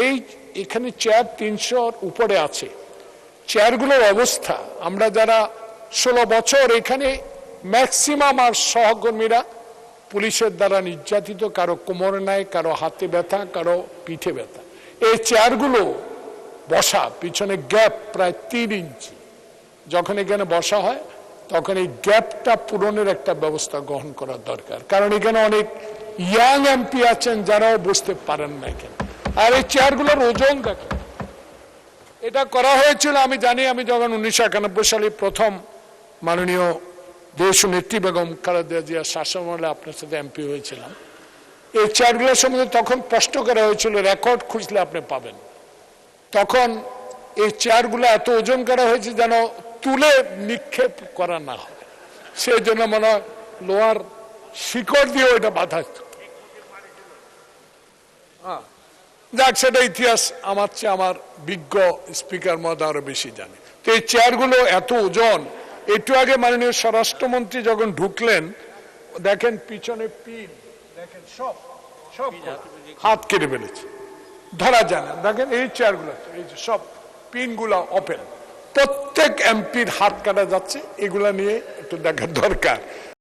এই এখানে চেয়ার ৩০০-র উপরে আছে। চেয়ারগুলোর অবস্থা, আমরা যারা ১৬ বছর এখানে, ম্যাক্সিমাম আর সহকর্মীরা পুলিশের দ্বারা নির্যাতিত, কারো কোমরে নাই, কারো হাতে ব্যথা, কারো পিঠে ব্যথা। এই চেয়ারগুলো বসা, পিছনে গ্যাপ প্রায় ৩ ইঞ্চি। যখন এখানে বসা হয় তখন এই গ্যাপটা পূরণের একটা ব্যবস্থা গ্রহণ করা দরকার, কারণ এখানে অনেক ইয়াং এমপি আছেন যারাও বসতে পারেন না এখানে। আর এই চেয়ারগুলোর ওজন দেখেন, এটা করা হয়েছিল আমি জানি, আমি যখন 1991 সালে প্রথম মাননীয় দেশনেত্রী বেগম খালেদা জিয়ার শাসনামলে আপনার সাথে এমপি হয়েছিলাম, এই চেয়ারগুলোর সম্বন্ধে তখন প্রশ্ন করা হয়েছিল, রেকর্ড খুঁজলে আপনি পাবেন। তখন এই চেয়ারগুলো এত ওজন করা হয়েছে যেন তুলে নিক্ষেপ করা না হয়, সেই জন্য মনে হয় লোহার শিকড় দিয়ে ওইটা বাধা। যাক, সেটা ইতিহাস আমার চেয়ে আমার বিজ্ঞ স্পিকার মহোদয় আরো বেশি জানে। তো এই চেয়ারগুলো এত ওজন, একটু আগে মাননীয় স্বরাষ্ট্রমন্ত্রী যখন ঢুকলেন, দেখেন পিছনে পিন, দেখেন সব হাত কেটে ফেলেছে, ধরা যায় না। দেখেন এই চেয়ারগুলো, এই যে সব পিনগুলো ওপেন, প্রত্যেক এমপির হাত কাটা যাচ্ছে, এগুলা নিয়ে একটু দেখার দরকার।